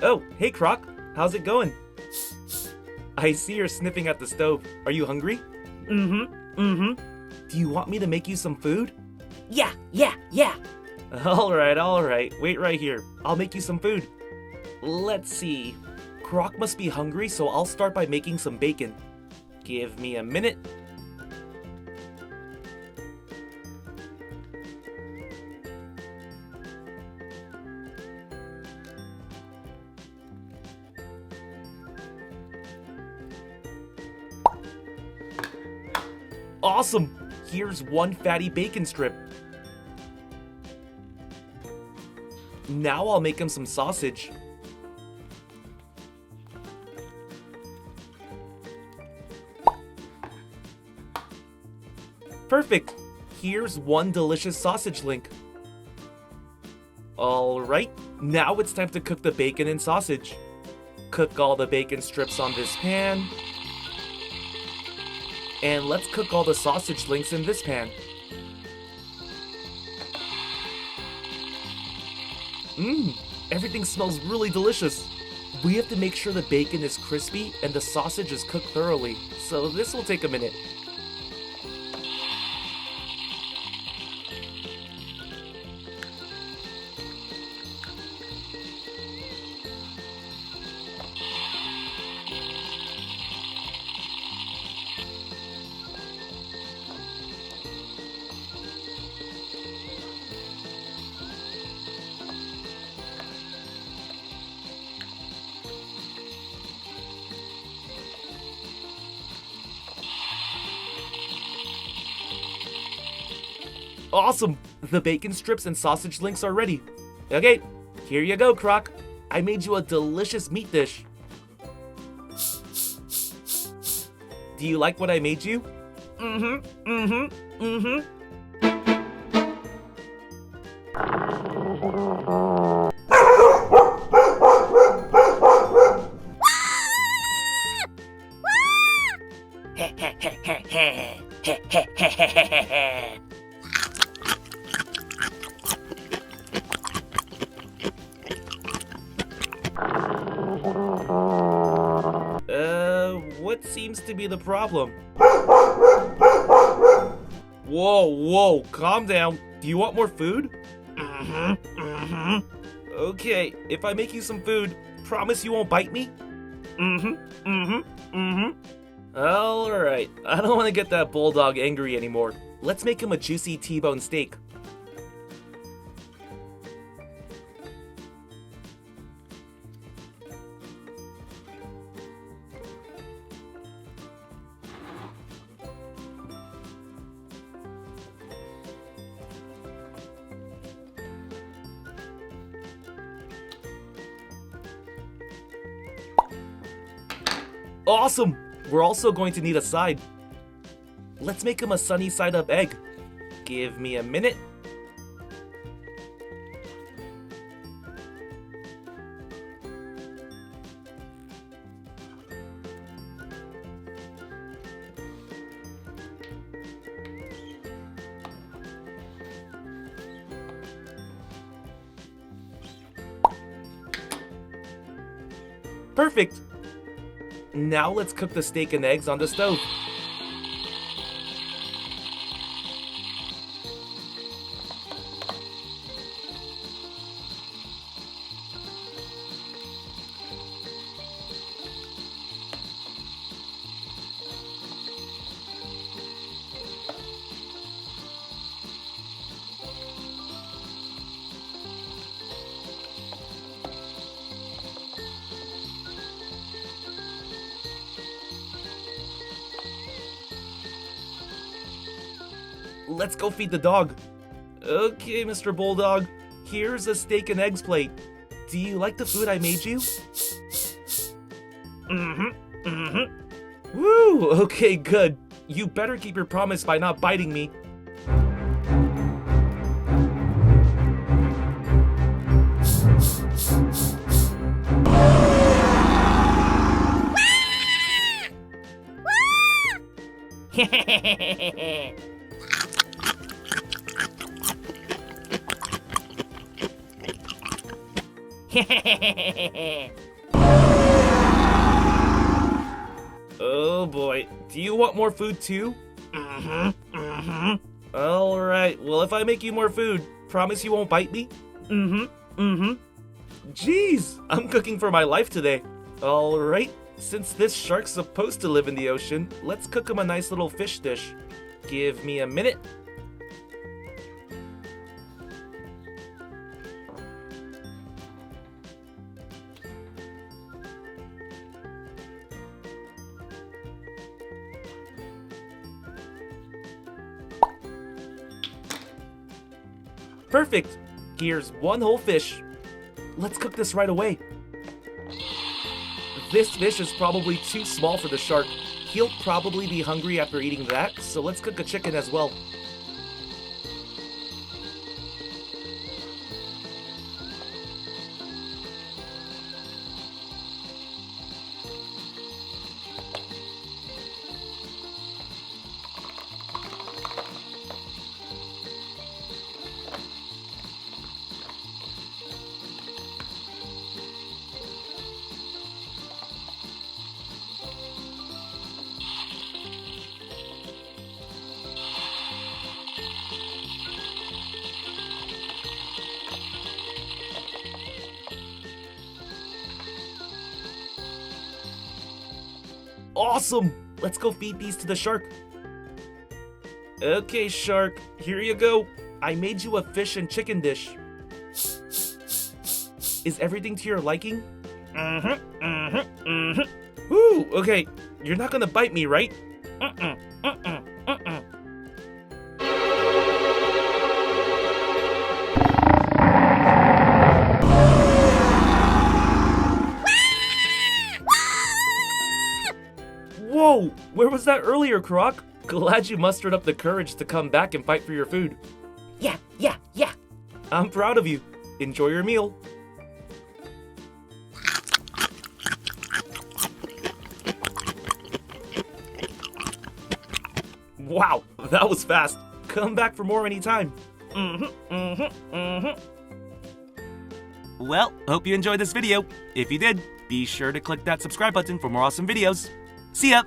Oh, hey Croc, how's it going? I see you're sniffing at the stove. Are you hungry? Mm-hmm. Do you want me to make you some food? Yeah. Alright. Wait right here. I'll make you some food. Let's see. Croc must be hungry, so I'll start by making some bacon. Give me a minute. Awesome! Here's one fatty bacon strip. Now I'll make him some sausage. Perfect! Here's one delicious sausage link. Alright, now it's time to cook the bacon and sausage. Cook all the bacon strips on this pan. And let's cook all the sausage links in this pan. Everything smells really delicious. We have to make sure the bacon is crispy and the sausage is cooked thoroughly, so this will take a minute. Awesome! The bacon strips and sausage links are ready. Okay, here you go, Croc. I made you a delicious meat dish. Do you like what I made you? What seems to be the problem? Whoa, calm down. Do you want more food? Okay, if I make you some food, promise you won't bite me? Alright, I don't want to get that Bulldog angry anymore. Let's make him a juicy T-bone steak. Awesome! We're also going to need a side. Let's make him a sunny side up egg. Give me a minute. Perfect! Now let's cook the steak and eggs on the stove. Let's go feed the dog. Okay, Mr. Bulldog. Here's a steak and eggs plate. Do you like the food I made you? Woo! Okay, good. You better keep your promise by not biting me. Oh boy, do you want more food too? Mm-hmm. Mm-hmm. Alright, well if I make you more food, promise you won't bite me? Mm-hmm. Mm-hmm. Jeez, I'm cooking for my life today. Alright, since this shark's supposed to live in the ocean, let's cook him a nice little fish dish. Give me a minute. Perfect! Here's one whole fish. Let's cook this right away. This fish is probably too small for the shark. He'll probably be hungry after eating that, so let's cook a chicken as well. Awesome! Let's go feed these to the shark. Okay, shark, here you go. I made you a fish and chicken dish. Is everything to your liking? Mm-hmm. Mm-hmm. Mm-hmm. Whew, okay. You're not gonna bite me, right? Mm-mm. Mm-mm. Mm-mm. Whoa! Where was that earlier, Croc? Glad you mustered up the courage to come back and fight for your food. Yeah, yeah, yeah. I'm proud of you. Enjoy your meal. Wow, that was fast. Come back for more anytime. Mm-hmm. Mm-hmm. Mm-hmm. Well, hope you enjoyed this video. If you did, be sure to click that subscribe button for more awesome videos. See ya!